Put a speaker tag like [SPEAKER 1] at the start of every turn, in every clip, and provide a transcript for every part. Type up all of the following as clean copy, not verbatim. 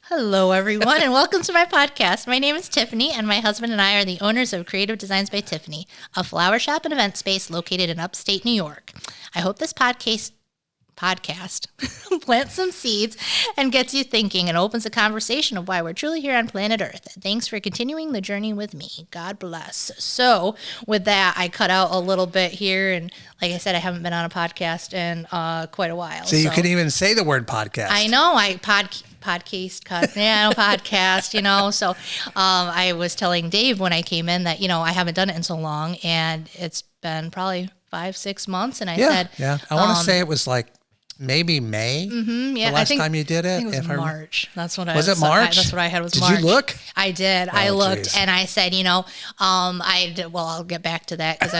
[SPEAKER 1] Hello, everyone, and welcome to my podcast. My name is Tiffany, and my husband and I are the owners of Creative Designs by Tiffany, a flower shop and event space located in upstate New York. I hope this podcast plants some seeds and gets you thinking and opens a conversation of why we're truly here on planet Earth. Thanks for continuing the journey with me. God bless. So with that, I cut out a little bit here, and like I said, I haven't been on a podcast in quite a while.
[SPEAKER 2] So you can even say the word podcast.
[SPEAKER 1] I know. Podcast, So I was telling Dave when I came in that, I haven't done it in so long, and it's been probably 5-6 months. And I said,
[SPEAKER 2] I want to say it was like maybe May. The last time you did it.
[SPEAKER 1] I think it was March. That's what
[SPEAKER 2] was it March?
[SPEAKER 1] That's what I had was
[SPEAKER 2] did
[SPEAKER 1] March.
[SPEAKER 2] Did you look?
[SPEAKER 1] I did. I looked and I said, I'll get back to that because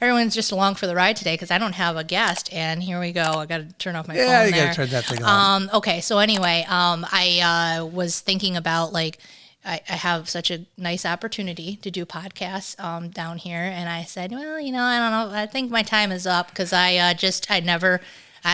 [SPEAKER 1] everyone's just along for the ride today because I don't have a guest. And here we go. I got to turn off my phone.
[SPEAKER 2] Yeah, you got to turn that thing on.
[SPEAKER 1] Okay. So anyway, I was thinking about I have such a nice opportunity to do podcasts down here. And I said, well, I don't know. I think my time is up because I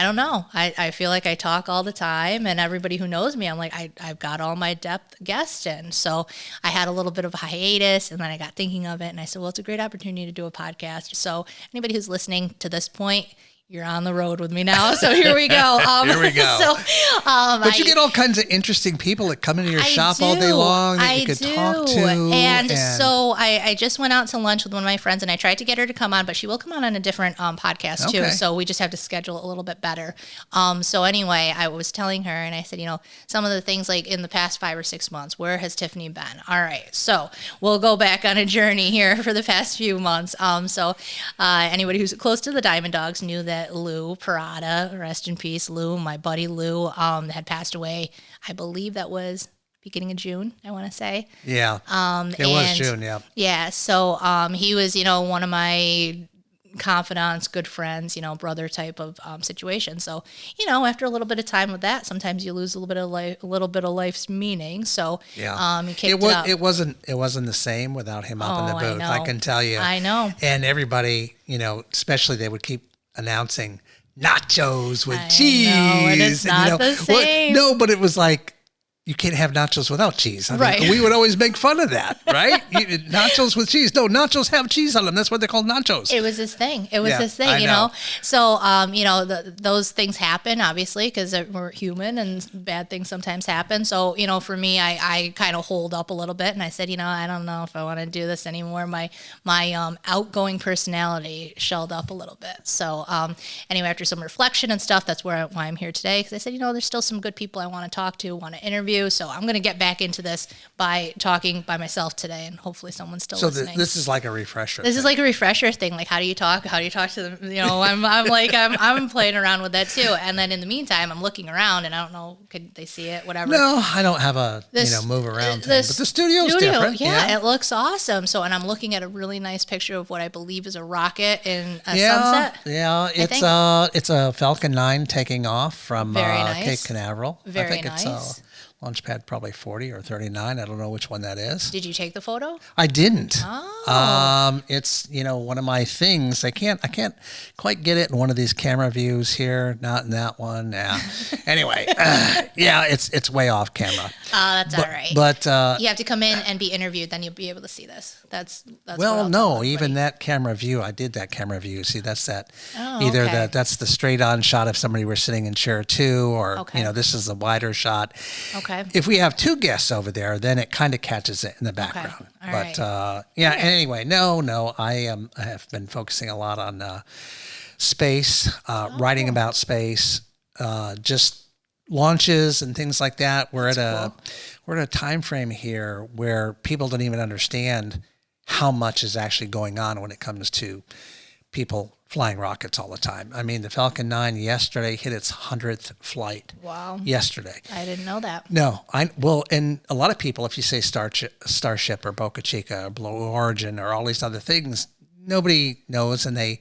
[SPEAKER 1] don't know. I feel like I talk all the time, and everybody who knows me, I'm like, I've got all my depth guests in. So I had a little bit of a hiatus, and then I got thinking of it, and I said, well, it's a great opportunity to do a podcast. So anybody who's listening to this point, you're on the road with me now. So here we go.
[SPEAKER 2] Here we go. But you get all kinds of interesting people that come into your shop all day long that you could talk to.
[SPEAKER 1] And so I just went out to lunch with one of my friends, and I tried to get her to come on, but she will come on a different podcast too. So we just have to schedule a little bit better. So anyway, I was telling her, and I said, some of the things like in the past 5 or 6 months, where has Tiffany been? All right. So we'll go back on a journey here for the past few months. So anybody who's close to the Diamond Dogs knew that Lou Parada, rest in peace, Lou, my buddy Lou, had passed away. I believe that was beginning of June, I want to say.
[SPEAKER 2] Yeah. It was June, yeah.
[SPEAKER 1] Yeah. So he was, one of my confidants, good friends, brother type of situation. So, after a little bit of time with that, sometimes you lose a little bit of life's meaning. So, he kicked it up.
[SPEAKER 2] It wasn't the same without him up in the booth. I can tell you.
[SPEAKER 1] I know.
[SPEAKER 2] And everybody, especially they would keep announcing nachos with cheese.
[SPEAKER 1] No, and it's not the same.
[SPEAKER 2] No, but it was like, you can't have nachos without cheese.
[SPEAKER 1] Right.
[SPEAKER 2] We would always make fun of that, right? Nachos with cheese. No, nachos have cheese on them. That's what they're called, nachos.
[SPEAKER 1] It was his thing.
[SPEAKER 2] I know.
[SPEAKER 1] So, those things happen, obviously, because we're human and bad things sometimes happen. So, for me, I kind of hold up a little bit. And I said, I don't know if I want to do this anymore. My outgoing personality shelled up a little bit. So, anyway, after some reflection and stuff, that's why I'm here today. Because I said, there's still some good people I want to talk to, want to interview. So I'm going to get back into this by talking by myself today, and hopefully someone's still listening.
[SPEAKER 2] So this is like a refresher.
[SPEAKER 1] This is like a refresher thing. Like, how do you talk? How do you talk to them? I'm playing around with that too. And then in the meantime, I'm looking around, and I don't know, could they see it? Whatever.
[SPEAKER 2] No, I don't have a move around thing, but the studio's different.
[SPEAKER 1] Yeah, it looks awesome. So, and I'm looking at a really nice picture of what I believe is a rocket in a sunset.
[SPEAKER 2] Yeah, it's a Falcon 9 taking off from Cape Canaveral.
[SPEAKER 1] Very
[SPEAKER 2] I think
[SPEAKER 1] nice.
[SPEAKER 2] It's Launchpad probably 40 or 39. I don't know which one that is.
[SPEAKER 1] Did you take the photo?
[SPEAKER 2] I didn't.
[SPEAKER 1] Oh.
[SPEAKER 2] It's one of my things. I can't quite get it in one of these camera views here. Not in that one. Yeah. Anyway, it's way off camera.
[SPEAKER 1] That's all right.
[SPEAKER 2] But
[SPEAKER 1] you have to come in and be interviewed, then you'll be able to see this. That's
[SPEAKER 2] well, no, even that camera view. I did that camera view. See, that's that.
[SPEAKER 1] Oh,
[SPEAKER 2] either
[SPEAKER 1] okay.
[SPEAKER 2] that's the straight on shot if somebody were sitting in chair 2, or this is the wider shot.
[SPEAKER 1] Okay.
[SPEAKER 2] If we have 2 guests over there, then it kind of catches it in the background.
[SPEAKER 1] Okay.
[SPEAKER 2] But anyway, no, I have been focusing a lot on space, writing about space, just launches and things like that. We're at a time frame here where people don't even understand how much is actually going on when it comes to people flying rockets all the time. I mean, the Falcon 9 yesterday hit its 100th flight.
[SPEAKER 1] Wow.
[SPEAKER 2] Yesterday.
[SPEAKER 1] I didn't know that.
[SPEAKER 2] No, and a lot of people, if you say Starship or Boca Chica or Blue Origin or all these other things, nobody knows, and they,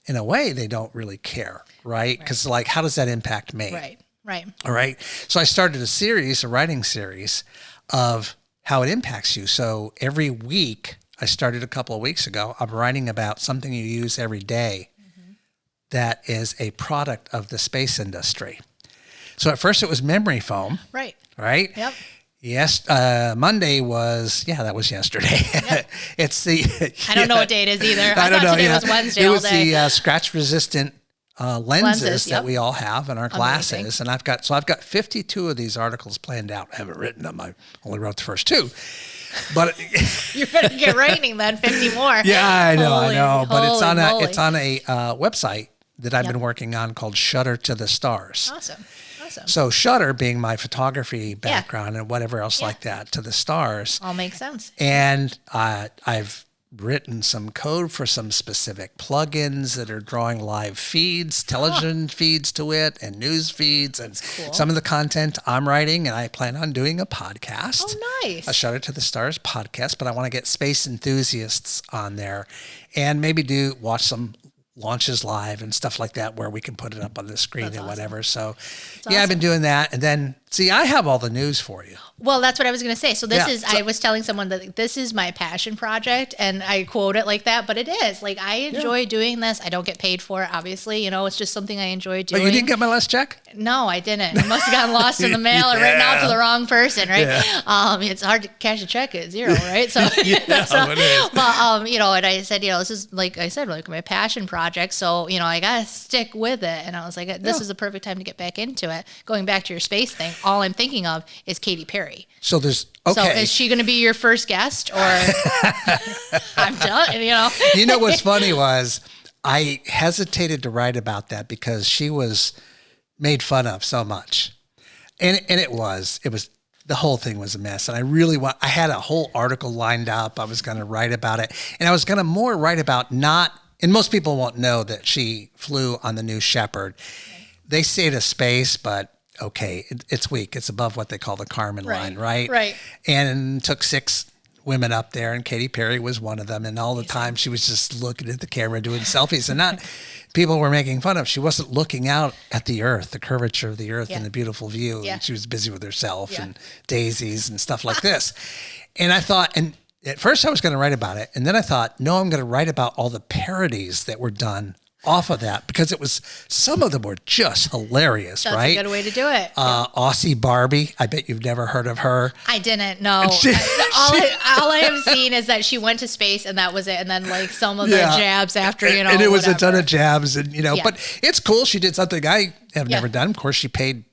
[SPEAKER 2] in a way, they don't really care, right? Because like, how does that impact me?
[SPEAKER 1] Right.
[SPEAKER 2] All right. So I started a writing series of how it impacts you. So every week, I started a couple of weeks ago, I'm writing about something you use every day that is a product of the space industry. So at first it was memory foam.
[SPEAKER 1] Right.
[SPEAKER 2] Right?
[SPEAKER 1] Yep.
[SPEAKER 2] Yes. Monday was, that was yesterday. Yep. It's the...
[SPEAKER 1] I don't know what day it is either. I thought today was Wednesday all day.
[SPEAKER 2] It was the scratch-resistant lenses that we all have in our glasses.
[SPEAKER 1] Amazing.
[SPEAKER 2] And I've got 52 of these articles planned out. I haven't written them. I only wrote the first 2. But
[SPEAKER 1] you're better get writing then 50 more.
[SPEAKER 2] Yeah, I know. But it's on a website that I've been working on called Shutter to the Stars.
[SPEAKER 1] Awesome.
[SPEAKER 2] So Shutter being my photography background and whatever else like that, to the stars.
[SPEAKER 1] All makes sense.
[SPEAKER 2] And I've written some code for some specific plugins that are drawing live feeds, television feeds to it, and news feeds, and some of the content I'm writing. And I plan on doing a podcast.
[SPEAKER 1] Oh, nice.
[SPEAKER 2] A Shutter to the Stars podcast, but I want to get space enthusiasts on there and maybe watch some launches live and stuff like that where we can put it up on the screen and whatever. So I've been doing that. And then I have all the news for you.
[SPEAKER 1] Well, that's what I was going to say. So I was telling someone that this is my passion project, and I quote it like that, but it is. Like, I enjoy doing this. I don't get paid for it, obviously. It's just something I enjoy doing.
[SPEAKER 2] Oh, you didn't get my last check?
[SPEAKER 1] No, I didn't. It must have gotten lost in the mail or written out to the wrong person, right? Yeah. It's hard to cash a check at 0, right? So,
[SPEAKER 2] it is.
[SPEAKER 1] But, and I said, this is, like I said, like my passion project. So, I got to stick with it. And I was like, this is the perfect time to get back into it. Going back to your space thing, all I'm thinking of is Katy Perry.
[SPEAKER 2] So
[SPEAKER 1] So is she going to be your first guest, or I'm done?
[SPEAKER 2] You know what's funny was I hesitated to write about that because she was made fun of so much, and it was the whole thing was a mess. And I had a whole article lined up. I was going to write about it, and I was going to more write about and most people won't know that she flew on the New Shepard. They say to space, but okay, it's weak. It's above what they call the Kármán line, right?
[SPEAKER 1] Right.
[SPEAKER 2] And took 6 women up there, and Katy Perry was one of them. And all the time she was just looking at the camera doing selfies, and people were making fun of. She wasn't looking out at the earth, the curvature of the earth and the beautiful view. Yeah. And she was busy with herself and daisies and stuff like this. And I thought, and at first I was going to write about it. And then I thought, no, I'm going to write about all the parodies that were done off of that, because some of them were just hilarious,
[SPEAKER 1] That's
[SPEAKER 2] right?
[SPEAKER 1] That's a good way to do it.
[SPEAKER 2] Aussie Barbie. I bet you've never heard of her.
[SPEAKER 1] I didn't know. All I have seen is that she went to space and that was it. And then some of the jabs after,
[SPEAKER 2] And it was a ton of jabs and, but it's cool. She did something I have never done. Of course, she paid,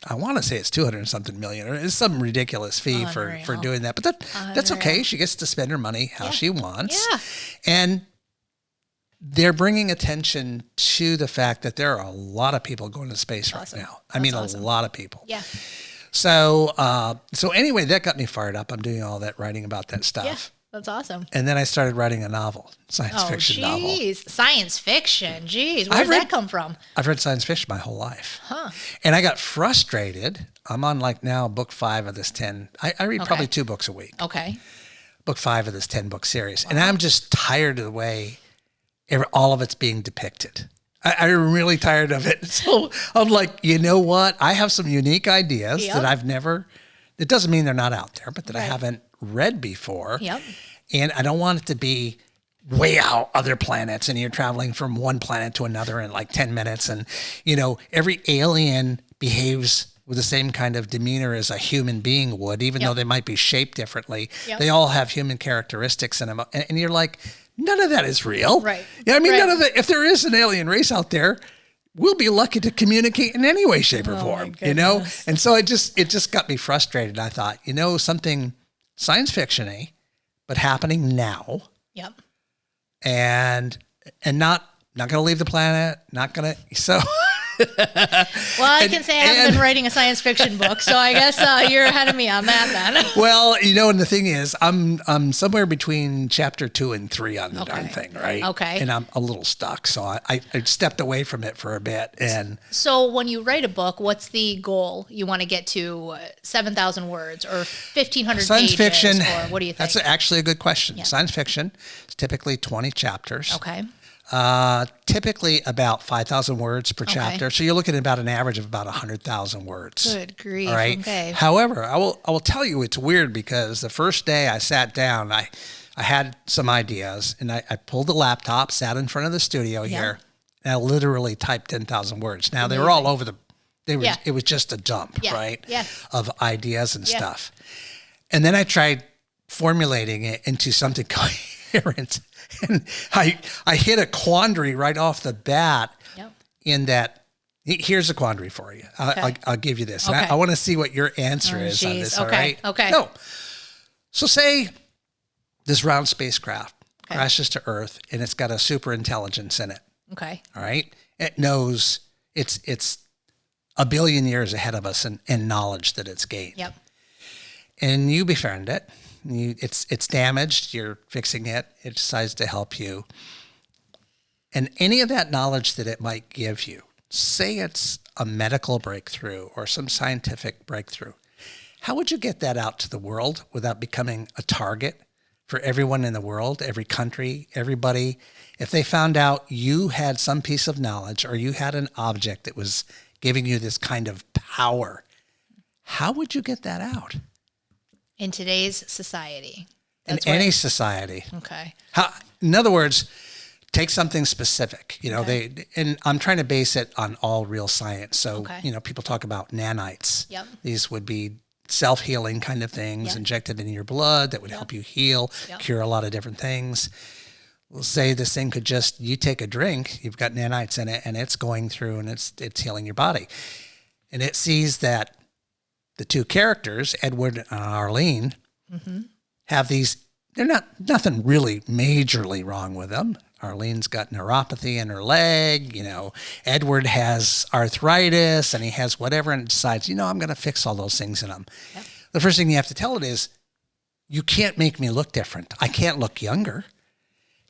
[SPEAKER 2] I want to say it's 200 and something million, or it's some ridiculous fee for doing that. But that's okay. She gets to spend her money how she wants. Yeah. And they're bringing attention to the fact that there are a lot of people going to space right now. I mean, a lot of people.
[SPEAKER 1] Yeah.
[SPEAKER 2] So anyway, that got me fired up. I'm doing all that writing about that stuff.
[SPEAKER 1] Yeah, that's awesome.
[SPEAKER 2] And then I started writing a novel, science fiction novel.
[SPEAKER 1] Science fiction. Jeez, where did that come from?
[SPEAKER 2] I've read science fiction my whole life.
[SPEAKER 1] Huh.
[SPEAKER 2] And I got frustrated. I'm on now book 5 of this 10. I read probably 2 books a week.
[SPEAKER 1] Okay.
[SPEAKER 2] Book 5 of this 10-book series. Wow. And I'm just tired of the way all of it's being depicted. I'm really tired of it. So I'm like, you know what? I have some unique ideas that I've never, it doesn't mean they're not out there, but that I haven't read before.
[SPEAKER 1] Yep.
[SPEAKER 2] And I don't want it to be way out other planets and you're traveling from one planet to another in 10 minutes. And, every alien behaves with the same kind of demeanor as a human being would, even though they might be shaped differently. Yep. They all have human characteristics in them. And you're like, none of that is real.
[SPEAKER 1] Right.
[SPEAKER 2] Yeah, I mean, none of that. If there is an alien race out there, we'll be lucky to communicate in any way, shape, or form. And so it just got me frustrated. I thought, something science fiction-y, but happening now.
[SPEAKER 1] Yep.
[SPEAKER 2] And not going to leave the planet. Not going to. So.
[SPEAKER 1] Well, I can say I haven't been writing a science fiction book, so I guess you're ahead of me on that then.
[SPEAKER 2] Well, and the thing is, I'm somewhere between chapter 2 and 3 on the darn thing, right?
[SPEAKER 1] Okay.
[SPEAKER 2] And I'm a little stuck, so I stepped away from it for a bit. And
[SPEAKER 1] so when you write a book, what's the goal? You want to get to 7,000 words or 1,500
[SPEAKER 2] science
[SPEAKER 1] pages?
[SPEAKER 2] Fiction,
[SPEAKER 1] or what do you think?
[SPEAKER 2] That's actually a good question. Yeah. Science fiction is typically 20 chapters.
[SPEAKER 1] Okay.
[SPEAKER 2] Typically about 5,000 words per chapter. So you're looking at about an average of about 100,000 words.
[SPEAKER 1] Good grief.
[SPEAKER 2] All right.
[SPEAKER 1] Okay.
[SPEAKER 2] However, I will tell you it's weird because the first day I sat down, I had some ideas and I pulled the laptop, sat in front of the studio here, and I literally typed 10,000 words. Now they were all over the It was just a dump, right?
[SPEAKER 1] Yeah.
[SPEAKER 2] Of ideas and stuff. And then I tried formulating it into something coherent. And I hit a quandary right off the bat in that. Here's a quandary for you. I'll give you this.
[SPEAKER 1] Okay.
[SPEAKER 2] I want to see what your answer is on this. All right.
[SPEAKER 1] Okay.
[SPEAKER 2] No. So say this round spacecraft crashes to Earth and it's got a super intelligence in it.
[SPEAKER 1] Okay.
[SPEAKER 2] All right. It knows it's a billion years ahead of us in knowledge that it's gained.
[SPEAKER 1] Yep.
[SPEAKER 2] And you befriend it. It's damaged. You're fixing it. It decides to help you. And any of that knowledge that it might give you, say it's a medical breakthrough or some scientific breakthrough, how would you get that out to the world without becoming a target for everyone in the world, every country, everybody? If they found out you had some piece of knowledge or you had an object that was giving you this kind of power, how would you get that out?
[SPEAKER 1] In today's society.
[SPEAKER 2] Any society.
[SPEAKER 1] Okay.
[SPEAKER 2] In other words, take something specific, and I'm trying to base it on all real science. So, people talk about nanites.
[SPEAKER 1] Yep.
[SPEAKER 2] These would be self-healing kind of things injected in your blood that would help you heal, cure a lot of different things. We'll say this thing could you take a drink, you've got nanites in it, and it's going through and it's healing your body. And it sees that the two characters, Edward and Arlene, have these, they're nothing really majorly wrong with them. Arlene's got neuropathy in her leg, Edward has arthritis and he has whatever, and decides, I'm going to fix all those things in him. Yep. The first thing you have to tell it is, you can't make me look different. I can't look younger.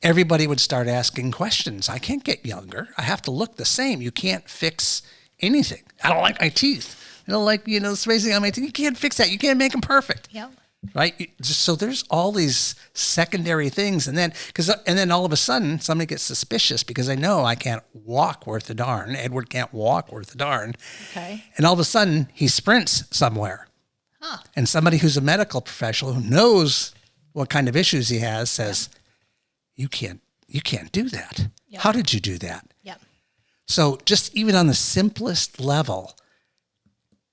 [SPEAKER 2] Everybody would start asking questions. I can't get younger. I have to look the same. You can't fix anything. I don't like my teeth. I don't like, the spacing on my teeth. You can't fix that. You can't make them perfect.
[SPEAKER 1] Yep.
[SPEAKER 2] Right? So there's all these secondary things. And then all of a sudden somebody gets suspicious because I know I can't walk worth a darn. Edward can't walk worth a darn.
[SPEAKER 1] Okay.
[SPEAKER 2] And all of a sudden he sprints somewhere. Huh. And somebody who's a medical professional who knows what kind of issues he has says, you can't do that. Yep. How did you do that?
[SPEAKER 1] Yep.
[SPEAKER 2] So just even on the simplest level,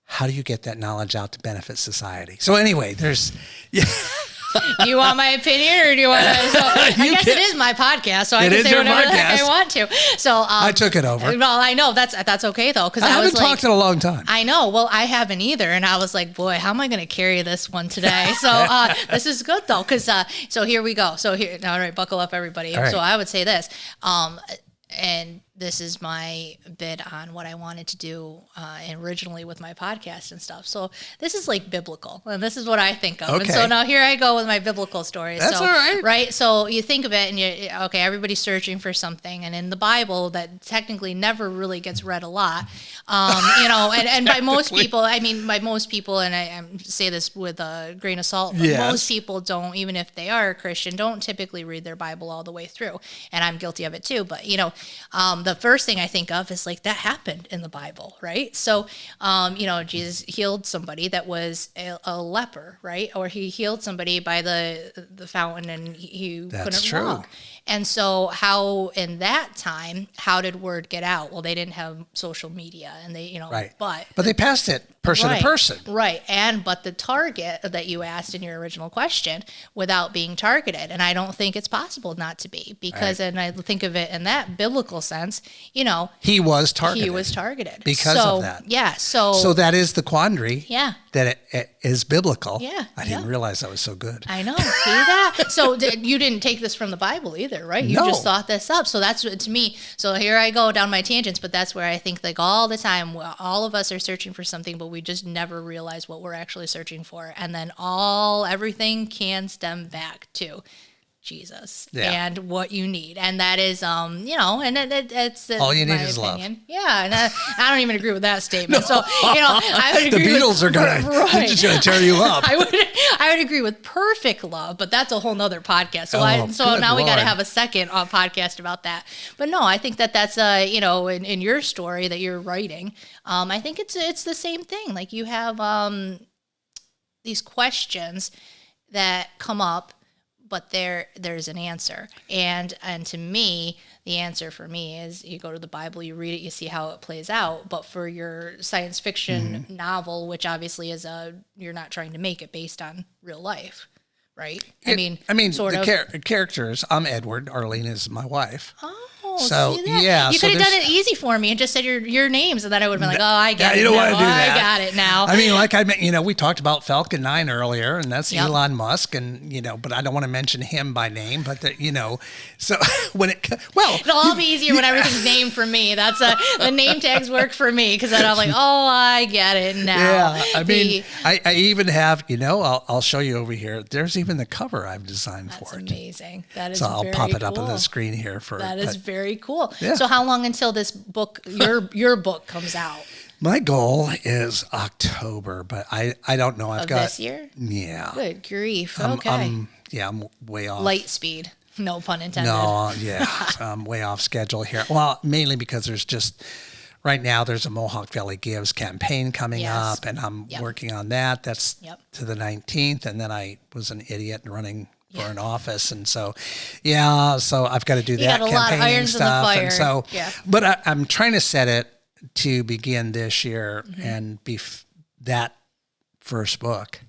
[SPEAKER 2] how do you get that knowledge out to benefit society? So anyway,
[SPEAKER 1] Do you want my opinion, or do you want to? So I guess it is my podcast, so I can say whatever the heck I want to. So
[SPEAKER 2] I took it over.
[SPEAKER 1] Well, I know that's okay though, because
[SPEAKER 2] I haven't talked in a long time.
[SPEAKER 1] I know. Well, I haven't either, and I was like, boy, how am I going to carry this one today? So this is good though, because so here we go. So here, all right, buckle up, everybody. Right. So I would say this, and this is my bid on what I wanted to do originally with my podcast and stuff. So this is like biblical, and this is what I think of. Okay. And so now here I go with my biblical stories.
[SPEAKER 2] That's all right.
[SPEAKER 1] Right? So you think of it, and everybody's searching for something, and in the Bible that technically never really gets read a lot, and by most people, and I say this with a grain of salt, but most people don't, even if they are a Christian, don't typically read their Bible all the way through, and I'm guilty of it too. But the first thing I think of is like that happened in the Bible, right? So, Jesus healed somebody that was a leper, right? Or he healed somebody by the fountain, and he couldn't walk. And so how in that time, how did word get out? Well, they didn't have social media, and they,
[SPEAKER 2] right.
[SPEAKER 1] But
[SPEAKER 2] they passed it person to person.
[SPEAKER 1] Right. But the target that you asked in your original question, without being targeted. And I don't think it's possible not to be, because, and I think of it in that biblical sense,
[SPEAKER 2] he was targeted.
[SPEAKER 1] He was targeted.
[SPEAKER 2] Because of that.
[SPEAKER 1] Yeah.
[SPEAKER 2] So that is the quandary.
[SPEAKER 1] Yeah.
[SPEAKER 2] That it is biblical.
[SPEAKER 1] Yeah.
[SPEAKER 2] I didn't realize that was so good.
[SPEAKER 1] I know. See that? So you didn't take this from the Bible either, right? You just thought this up. So that's to me. So here I go down my tangents, but that's where I think like all the time, all of us are searching for something, but we just never realize what we're actually searching for. And then everything can stem back to Jesus and what you need. And that is, and it's
[SPEAKER 2] all you need is
[SPEAKER 1] opinion.
[SPEAKER 2] love.
[SPEAKER 1] Yeah. And I don't even agree with that statement. No. So, I would agree
[SPEAKER 2] the Beatles are going to just going to tear you up.
[SPEAKER 1] I would agree with perfect love, but that's a whole nother podcast. So now we got to have a second podcast about that. But no, I think that's, in your story that you're writing, I think it's the same thing. Like you have, these questions that come up, but there's an answer. And to me, the answer for me is you go to the Bible, you read it, you see how it plays out. But for your science fiction novel, which obviously is you're not trying to make it based on real life, right?
[SPEAKER 2] I mean, sort of. Characters. I'm Edward. Arlene is my wife.
[SPEAKER 1] Oh,
[SPEAKER 2] so
[SPEAKER 1] see that?
[SPEAKER 2] yeah,
[SPEAKER 1] you could have done it easy for me and just said your names, and then I would have been like, oh, I get it.
[SPEAKER 2] You don't want to do
[SPEAKER 1] that.
[SPEAKER 2] I
[SPEAKER 1] got it now.
[SPEAKER 2] I mean, like we talked about Falcon 9 earlier, and that's Elon Musk, and but I don't want to mention him by name, but so when
[SPEAKER 1] it'll all be easier when everything's named for me. That's the name tags work for me because then I'm like, oh, I get it now.
[SPEAKER 2] Yeah, I mean, I even have I'll show you over here. There's even the cover I've designed for it.
[SPEAKER 1] That's amazing. That is
[SPEAKER 2] so I'll
[SPEAKER 1] very
[SPEAKER 2] pop it
[SPEAKER 1] cool.
[SPEAKER 2] up on the screen here for
[SPEAKER 1] that is very cool.
[SPEAKER 2] Yeah.
[SPEAKER 1] So how long until this book, your book, comes out?
[SPEAKER 2] My goal is October, but I don't know. I've got
[SPEAKER 1] this year.
[SPEAKER 2] Yeah.
[SPEAKER 1] Good grief. Okay.
[SPEAKER 2] I'm way off.
[SPEAKER 1] Light speed. No pun intended.
[SPEAKER 2] No, yeah, I'm way off schedule here. Well, mainly because right now there's a Mohawk Valley Gives campaign coming up, and I'm working on that. That's to the 19th, and then I was an idiot and running for an office, and so I've got to do that campaigning stuff, and so but I'm trying to set it to begin this year and be that first book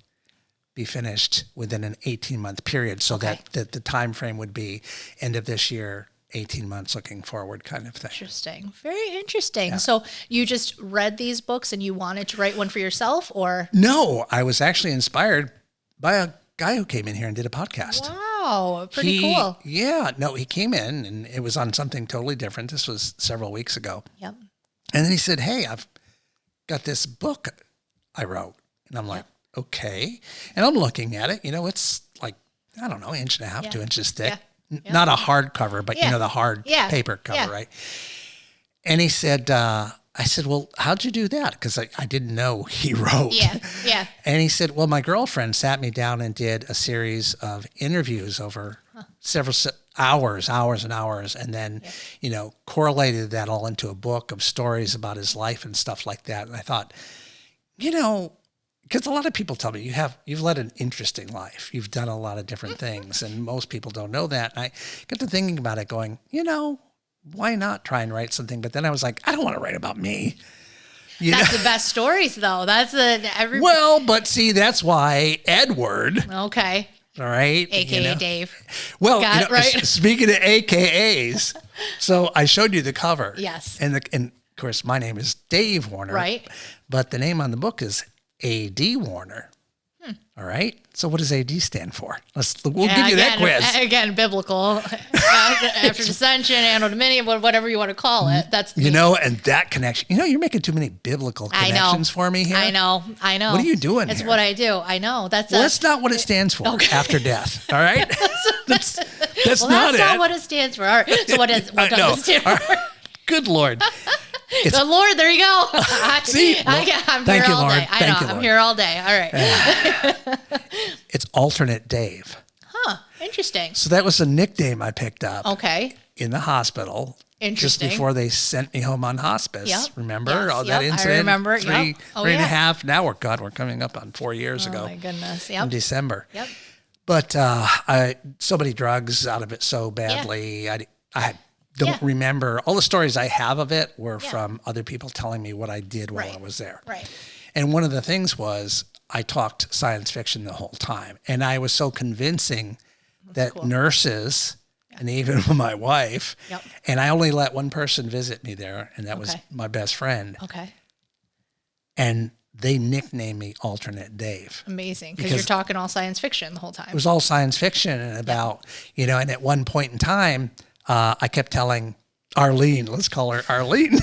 [SPEAKER 2] be finished within an 18-month period, so that the time frame would be end of this year, 18 months looking forward kind of thing.
[SPEAKER 1] Interesting. Very interesting. Yeah. So you just read these books and you wanted to write one for yourself, or?
[SPEAKER 2] No, I was actually inspired by a guy who came in here and did a podcast.
[SPEAKER 1] Wow, pretty cool.
[SPEAKER 2] Yeah, no, he came in and it was on something totally different. This was several weeks ago.
[SPEAKER 1] Yep.
[SPEAKER 2] And then he said, hey, I've got this book I wrote. And I'm like, okay. And I'm looking at it. It's like, I don't know, 1.5 inches, 2 inches thick. Yeah. Not a hard cover, but the hard paper cover, right? And he said, I said, well, how'd you do that? Because I didn't know he wrote.
[SPEAKER 1] Yeah.
[SPEAKER 2] And he said, well, my girlfriend sat me down and did a series of interviews over several hours and hours, and then, correlated that all into a book of stories about his life and stuff like that. And I thought, because a lot of people tell me you've led an interesting life. You've done a lot of different things, and most people don't know that. And I got to thinking about it going, why not try and write something? But then I was like, I don't want to write about me.
[SPEAKER 1] That's the best stories, though.
[SPEAKER 2] Well, but see, that's why Edward.
[SPEAKER 1] Okay.
[SPEAKER 2] All right.
[SPEAKER 1] AKA Dave.
[SPEAKER 2] Well, speaking of AKAs, so I showed you the cover.
[SPEAKER 1] Yes.
[SPEAKER 2] And of course, my name is Dave Warner.
[SPEAKER 1] Right.
[SPEAKER 2] But the name on the book is A.D. Warner. All right. So what does AD stand for? We'll give you that quiz.
[SPEAKER 1] Again, biblical. After dissension, anno dominium, whatever you want to call it. That's
[SPEAKER 2] and that connection. You're making too many biblical connections for me here.
[SPEAKER 1] I know.
[SPEAKER 2] What are you doing
[SPEAKER 1] It's
[SPEAKER 2] here?
[SPEAKER 1] what I do. I know.
[SPEAKER 2] That's not what it stands for. After death. All right. That's
[SPEAKER 1] not what it stands for. All right. So what does it stand for?
[SPEAKER 2] Good Lord.
[SPEAKER 1] Good Lord, there you go.
[SPEAKER 2] See,
[SPEAKER 1] I'm here all day. I know. I'm here all day. All right.
[SPEAKER 2] It's alternate Dave.
[SPEAKER 1] Huh. Interesting.
[SPEAKER 2] So that was a nickname I picked up.
[SPEAKER 1] Okay.
[SPEAKER 2] In the hospital.
[SPEAKER 1] Interesting.
[SPEAKER 2] Just before they sent me home on hospice.
[SPEAKER 1] Yep.
[SPEAKER 2] Remember that incident?
[SPEAKER 1] I remember.
[SPEAKER 2] Three and a half. Now we're coming up on 4 years ago.
[SPEAKER 1] Oh my goodness. Yep.
[SPEAKER 2] In December.
[SPEAKER 1] Yep.
[SPEAKER 2] But I so many drugs out of it so badly. Yeah. I don't remember. All the stories I have of it were from other people telling me what I did while I was there.
[SPEAKER 1] Right.
[SPEAKER 2] And one of the things was I talked science fiction the whole time. And I was so convincing that nurses and even my wife, and I only let one person visit me there, and that was my best friend.
[SPEAKER 1] Okay.
[SPEAKER 2] And they nicknamed me Alternate Dave.
[SPEAKER 1] Amazing. Because you're talking all science fiction the whole time.
[SPEAKER 2] It was all science fiction and about, and at one point in time, I kept telling Arlene, let's call her Arlene.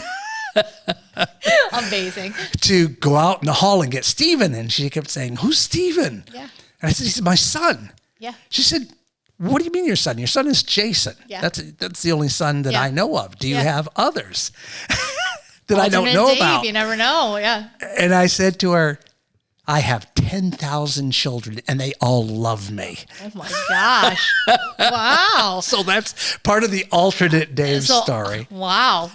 [SPEAKER 1] Amazing.
[SPEAKER 2] To go out in the hall and get Steven. And she kept saying, who's Steven?
[SPEAKER 1] Yeah.
[SPEAKER 2] And I said, he's my son.
[SPEAKER 1] Yeah.
[SPEAKER 2] She said, what do you mean your son? Your son is Jason.
[SPEAKER 1] Yeah.
[SPEAKER 2] That's the only son that I know of. Do you have others that I don't know
[SPEAKER 1] Dave,
[SPEAKER 2] about?
[SPEAKER 1] You never know. Yeah.
[SPEAKER 2] And I said to her, I have 10 10,000 children, and they all love me.
[SPEAKER 1] Oh my gosh. Wow.
[SPEAKER 2] So that's part of the alternate Dave story.
[SPEAKER 1] Wow.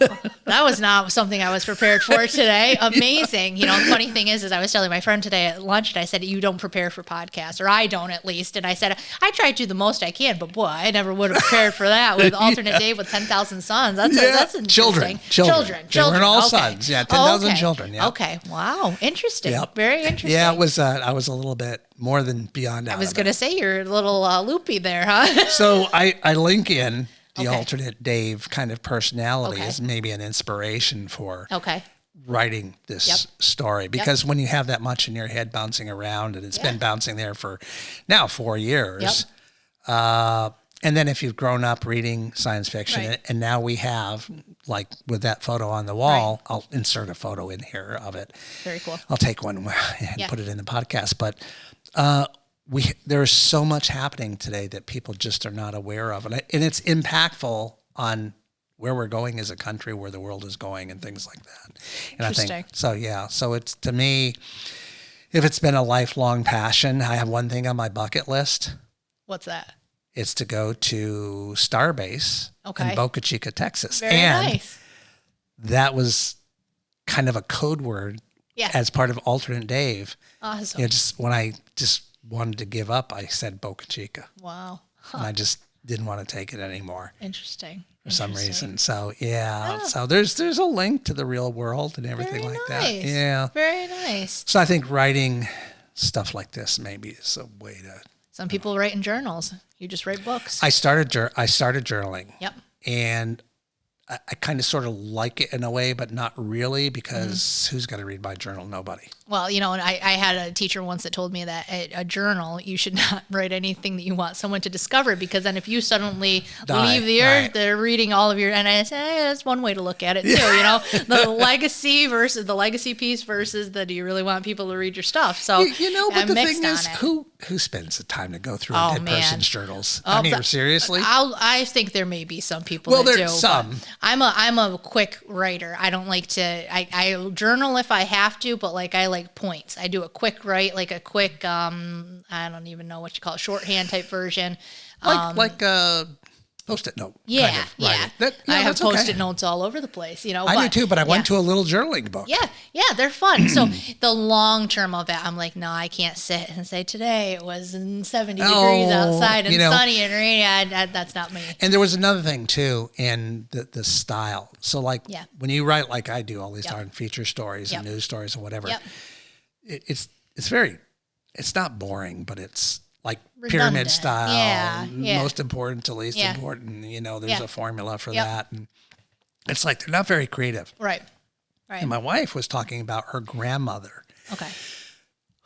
[SPEAKER 1] That was not something I was prepared for today. Amazing. The funny thing is I was telling my friend today at lunch, and I said, you don't prepare for podcasts, or I don't at least. And I said, I try to do the most I can, but boy, I never would have prepared for that with alternate Dave with 10,000 sons. That's interesting.
[SPEAKER 2] Children. They weren't all sons. Yeah, 10,000 children. Yeah.
[SPEAKER 1] Okay. Wow. Interesting.
[SPEAKER 2] Yep.
[SPEAKER 1] Very interesting.
[SPEAKER 2] Yeah, it was. I was a little bit more than beyond.
[SPEAKER 1] I was going to say you're a little loopy there, huh?
[SPEAKER 2] So I link in the alternate Dave kind of personality as maybe an inspiration for writing this story, because when you have that much in your head bouncing around, and it's been bouncing there for now 4 years. And then if you've grown up reading science fiction, and now we have, like with that photo on the wall, I'll insert a photo in here of it.
[SPEAKER 1] Very cool.
[SPEAKER 2] I'll take one and put it in the podcast. But there's so much happening today that people just are not aware of. And it's impactful on where we're going as a country, where the world is going, and things like that. And I think, so it's, to me, if it's been a lifelong passion, I have one thing on my bucket list.
[SPEAKER 1] What's that?
[SPEAKER 2] It's to go to Starbase in Boca Chica, Texas.
[SPEAKER 1] Very nice.
[SPEAKER 2] That was kind of a code word as part of Alternate Dave.
[SPEAKER 1] Awesome.
[SPEAKER 2] Just when I just wanted to give up, I said Boca Chica.
[SPEAKER 1] Wow.
[SPEAKER 2] And I just didn't want to take it anymore.
[SPEAKER 1] Interesting.
[SPEAKER 2] For some reason. So, so there's a link to the real world and everything like that. Yeah.
[SPEAKER 1] Very nice.
[SPEAKER 2] So I think writing stuff like this maybe is a way to...
[SPEAKER 1] Some people write in journals. You just write books.
[SPEAKER 2] I started journaling.
[SPEAKER 1] Yep.
[SPEAKER 2] And I kind of sort of like it in a way, but not really, because who's going to read my journal? Nobody.
[SPEAKER 1] Well, and I had a teacher once that told me that a journal, you should not write anything that you want someone to discover, because then if you suddenly leave the earth, they're reading all of your, and I said, that's one way to look at it too, the legacy piece versus the, do you really want people to read your stuff? So,
[SPEAKER 2] but the thing is, who spends the time to go through a dead person's journals? I mean, seriously?
[SPEAKER 1] I think there may be some people that do.
[SPEAKER 2] There's some.
[SPEAKER 1] I'm a quick writer. I don't like to, I journal if I have to, but I like points. I do a quick write, like a quick, I don't even know what you call it, shorthand type version.
[SPEAKER 2] Like a Post-it note.
[SPEAKER 1] Yeah,
[SPEAKER 2] kind of writing.
[SPEAKER 1] I have Post-it notes all over the place.
[SPEAKER 2] I do too, but I went to a little journaling book.
[SPEAKER 1] Yeah, they're fun. So the long term of it, I'm like, no, I can't sit and say today it was 70 degrees outside and sunny and rainy. That's not me.
[SPEAKER 2] And there was another thing too in the style. So when you write like I do all these darn feature stories and news stories and whatever, it's not boring, but it's like
[SPEAKER 1] redundant.
[SPEAKER 2] Pyramid style,
[SPEAKER 1] Yeah.
[SPEAKER 2] most important to least important. There's a formula for that, and it's like they're not very creative.
[SPEAKER 1] Right.
[SPEAKER 2] And my wife was talking about her grandmother.
[SPEAKER 1] Okay.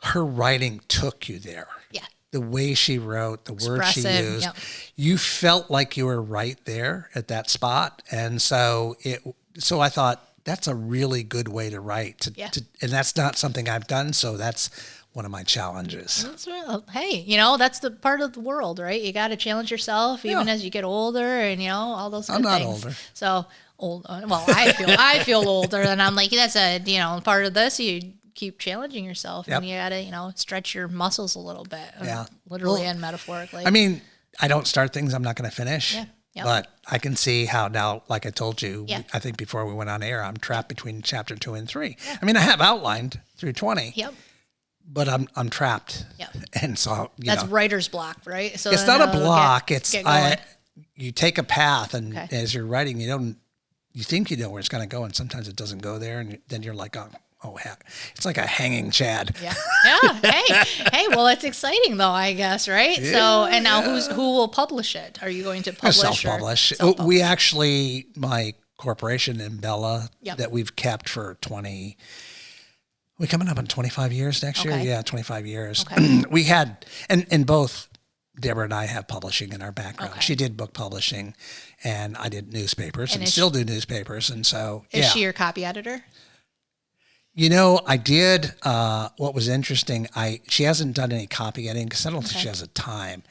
[SPEAKER 2] Her writing took you there.
[SPEAKER 1] Yeah.
[SPEAKER 2] The way she wrote, the words she used, you felt like you were right there at that spot, and so I thought that's a really good way to write. And that's not something I've done, so that's one of my challenges.
[SPEAKER 1] That's right. Hey, that's the part of the world, right? You got to challenge yourself even as you get older, and all those good things. I'm not older. So old. Well, I feel older, and I'm like, that's a part of this. You keep challenging yourself, and you got to stretch your muscles a little bit, literally and metaphorically.
[SPEAKER 2] I mean, I don't start things I'm not going to finish. Yeah. Yep. But I can see how now, like I told you, I think before we went on air, I'm trapped between chapter 2 and 3. Yeah. I mean, I have outlined through 20.
[SPEAKER 1] Yep.
[SPEAKER 2] But I'm trapped.
[SPEAKER 1] Yeah.
[SPEAKER 2] And so
[SPEAKER 1] that's writer's block, right? So
[SPEAKER 2] it's not a block. You take a path, and as you're writing, you think you know where it's going to go, and sometimes it doesn't go there, and then you're like, oh heck, it's like a hanging Chad. Yeah.
[SPEAKER 1] Hey, well, it's exciting though, I guess, right? Yeah, so, and now who will publish it? Are you going to publish?
[SPEAKER 2] Self-publish. We actually, my corporation in Bella that we've kept for 20. We're coming up on 25 years next year. Yeah, 25 years. Okay. We had, and both Deborah and I have publishing in our background. Okay. She did book publishing, and I did newspapers, and still do newspapers. And so,
[SPEAKER 1] is she your copy editor?
[SPEAKER 2] I did. What was interesting, she hasn't done any copy editing because I don't think she has the time.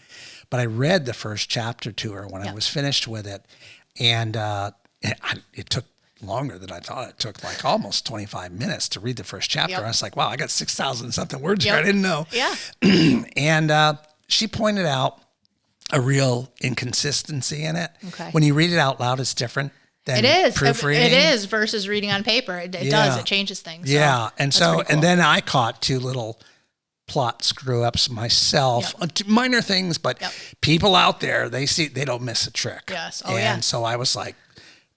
[SPEAKER 2] But I read the first chapter to her when I was finished with it, and it took longer than I thought it took, like almost 25 minutes to read the first chapter.
[SPEAKER 1] Yep.
[SPEAKER 2] I was like, wow, I got 6,000 something words here.
[SPEAKER 1] Yep.
[SPEAKER 2] I didn't know.
[SPEAKER 1] Yeah.
[SPEAKER 2] And she pointed out a real inconsistency in it.
[SPEAKER 1] Okay.
[SPEAKER 2] When you read it out loud, it's different than
[SPEAKER 1] It is.
[SPEAKER 2] proofreading.
[SPEAKER 1] It is versus reading on paper. It does. It changes things. So
[SPEAKER 2] Yeah. And so,
[SPEAKER 1] cool.
[SPEAKER 2] and then I caught two little plot screw ups myself, minor things, but people out there, they don't miss a trick.
[SPEAKER 1] Yes.
[SPEAKER 2] Oh, and so I was like,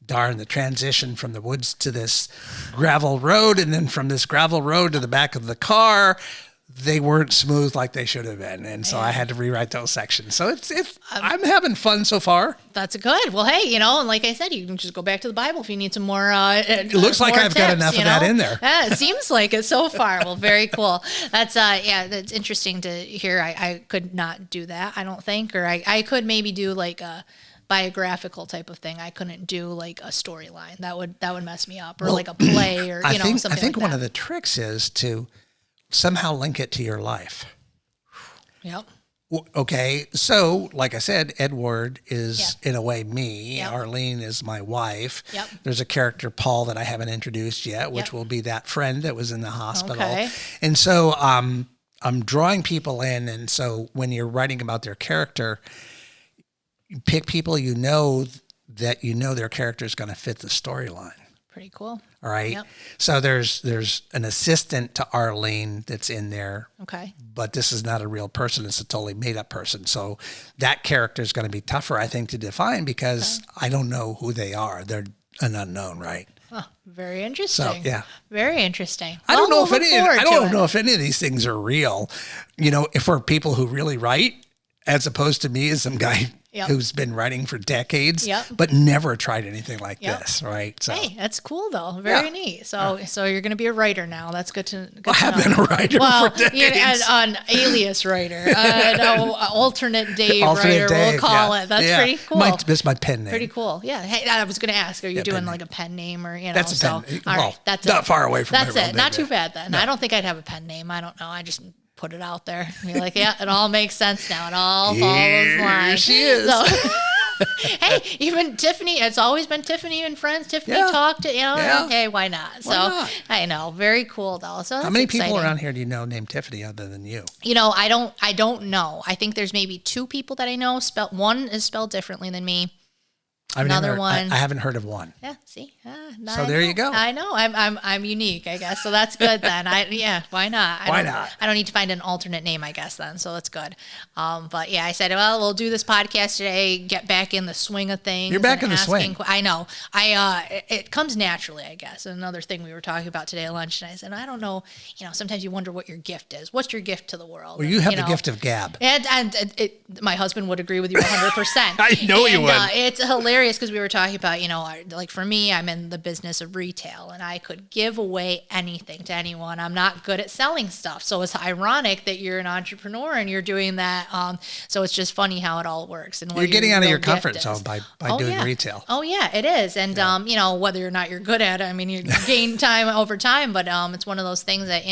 [SPEAKER 2] darn, the transition from the woods to this gravel road, and then from this gravel road to the back of the car, they weren't smooth like they should have been. And so I had to rewrite those sections. So I'm having fun so far.
[SPEAKER 1] That's good. Well, hey, and like I said, you can just go back to the Bible if you need some more.
[SPEAKER 2] It looks like I've got enough of that in there.
[SPEAKER 1] Yeah, it seems like it so far. Well, very cool. That's that's interesting to hear. I could not do that, I don't think, or I could maybe do like a biographical type of thing. I couldn't do like a storyline. That would mess me up, or like a play, or something. I think
[SPEAKER 2] one of the tricks is to somehow link it to your life.
[SPEAKER 1] Yep.
[SPEAKER 2] Okay, so like I said, Edward is in a way me. Yep. Arlene is my wife.
[SPEAKER 1] Yep.
[SPEAKER 2] There's a character, Paul, that I haven't introduced yet, which will be that friend that was in the hospital.
[SPEAKER 1] Okay.
[SPEAKER 2] And so I'm drawing people in, and so when you're writing about their character, you pick people that their character is going to fit the storyline.
[SPEAKER 1] Pretty cool.
[SPEAKER 2] All right.
[SPEAKER 1] Yep.
[SPEAKER 2] So there's an assistant to Arlene that's in there.
[SPEAKER 1] Okay.
[SPEAKER 2] But this is not a real person. It's a totally made up person. So that character is going to be tougher, I think, to define because I don't know who they are. They're an unknown, right?
[SPEAKER 1] Oh, very interesting.
[SPEAKER 2] So, yeah.
[SPEAKER 1] Very interesting.
[SPEAKER 2] I don't know if any of these things are real. If we're people who really write, as opposed to me as some guy who's been writing for decades, but never tried anything like this, right? So,
[SPEAKER 1] hey, that's cool though. Very neat. So you're going to be a writer now. That's good to know.
[SPEAKER 2] I have been a writer for decades.
[SPEAKER 1] An alias writer, an alternate Dave writer, we'll call it. That's pretty cool.
[SPEAKER 2] That's my pen name.
[SPEAKER 1] Pretty cool. Yeah. Hey, I was going to ask, are you doing like a pen name or,
[SPEAKER 2] That's a pen name.
[SPEAKER 1] All right, that's
[SPEAKER 2] not far away from
[SPEAKER 1] That's it. Not too bad then. No. I don't think I'd have a pen name. I don't know. I just put it out there. Be like, it all makes sense now. It all follows line.
[SPEAKER 2] She is.
[SPEAKER 1] So, hey, even Tiffany, it's always been Tiffany and Friends. Tiffany talked, okay, why not? I know, very cool though. So
[SPEAKER 2] how many people around here do you know named Tiffany other than you?
[SPEAKER 1] I don't know. I think there's maybe two people that I know. One is spelled differently than me. Another one.
[SPEAKER 2] I haven't heard of one.
[SPEAKER 1] Yeah, see.
[SPEAKER 2] So there you go.
[SPEAKER 1] I know. I'm unique, I guess. So that's good then. Why not? I don't need to find an alternate name, I guess then. So that's good. But yeah, I said, well, we'll do this podcast today. Get back in the swing of things.
[SPEAKER 2] You're back in the swing.
[SPEAKER 1] I know. It comes naturally, I guess. Another thing we were talking about today at lunch, and I said, I don't know. Sometimes you wonder what your gift is. What's your gift to the world?
[SPEAKER 2] Well, you have the gift of gab.
[SPEAKER 1] And my husband would agree with you 100%.
[SPEAKER 2] I know you would.
[SPEAKER 1] It's hilarious because we were talking about, like for me, I'm in the business of retail and I could give away anything to anyone. I'm not good at selling stuff. So it's ironic that you're an entrepreneur and you're doing that. So it's just funny how it all works. And
[SPEAKER 2] you're getting out of your comfort zone by doing retail.
[SPEAKER 1] Oh yeah, it is. And, whether or not you're good at it, you gain time over time, but it's one of those things that,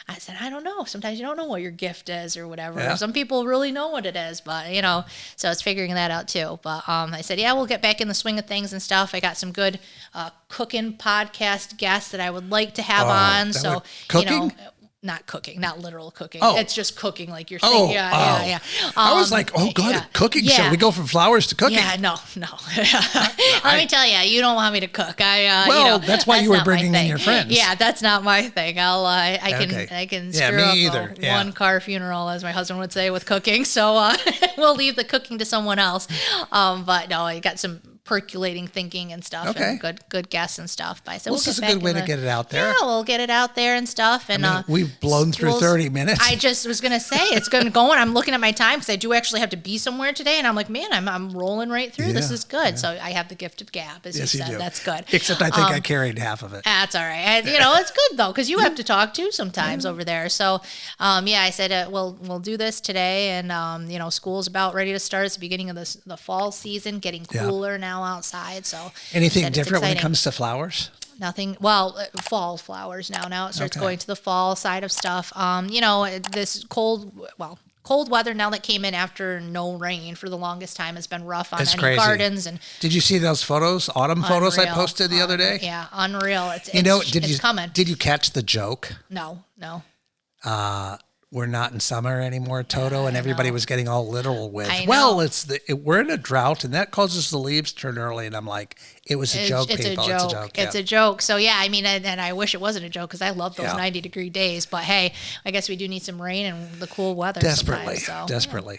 [SPEAKER 1] I said, I don't know. Sometimes you don't know what your gift is or whatever. Yeah. Some people really know what it is, but, so it's figuring that out too. But I said, we'll get back in the swing of things and stuff. I got some good cooking podcast guests that I would like to have on. So,
[SPEAKER 2] cooking?
[SPEAKER 1] Not cooking, not literal cooking.
[SPEAKER 2] Oh.
[SPEAKER 1] It's just cooking like you're saying. Yeah.
[SPEAKER 2] I was like, cooking show. We go from flowers to cooking.
[SPEAKER 1] Yeah, no. Let me tell you, you don't want me to cook.
[SPEAKER 2] That's why you were bringing in your friends.
[SPEAKER 1] Yeah, that's not my thing. I can screw up a one-car funeral, as my husband would say, with cooking. So we'll leave the cooking to someone else. But no, I got some percolating thinking and stuff, and good guests and stuff. But I said,
[SPEAKER 2] this is a good way to get it out there.
[SPEAKER 1] Yeah, we'll get it out there and stuff. And
[SPEAKER 2] we've blown through 30 minutes.
[SPEAKER 1] I just was gonna say it's going to go, and I'm looking at my time because I do actually have to be somewhere today, and I'm like, man, I'm rolling right through. This is good. So I have the gift of gab, as you said.
[SPEAKER 2] Do.
[SPEAKER 1] That's good.
[SPEAKER 2] Except I think I carried half of it.
[SPEAKER 1] That's all right. It's good though because you have to talk too sometimes over there. So I said we'll do this today, and school's about ready to start. It's the beginning of the fall season, getting cooler now outside. So
[SPEAKER 2] anything different when it comes to flowers?
[SPEAKER 1] Nothing. Well, fall flowers now. Now it starts going to the fall side of stuff. This cold, cold weather now that came in after no rain for the longest time has been rough on
[SPEAKER 2] It's
[SPEAKER 1] any
[SPEAKER 2] crazy.
[SPEAKER 1] Gardens. And
[SPEAKER 2] did you see those photos, autumn photos I posted the other day?
[SPEAKER 1] Yeah, unreal. It's coming.
[SPEAKER 2] Did you catch the joke?
[SPEAKER 1] No.
[SPEAKER 2] We're not in summer anymore, Toto, and everybody was getting all literal with,
[SPEAKER 1] well,
[SPEAKER 2] we're in a drought, and that causes the leaves to turn early. And I'm like, it was a joke,
[SPEAKER 1] it's
[SPEAKER 2] people.
[SPEAKER 1] A joke.
[SPEAKER 2] It's a joke.
[SPEAKER 1] It's a joke. So yeah, I mean, and I wish it wasn't a joke because I love those 90-degree days. But hey, I guess we do need some rain and the cool weather.
[SPEAKER 2] Desperately.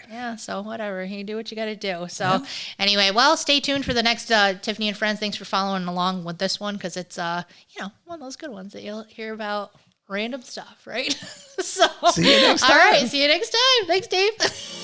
[SPEAKER 1] Yeah. So whatever, you do what you got to do. So anyway, well, stay tuned for the next Tiffany and Friends. Thanks for following along with this one because it's one of those good ones that you'll hear about. Random stuff, right? So,
[SPEAKER 2] see you next time.
[SPEAKER 1] All right, see you next time. Thanks, Dave.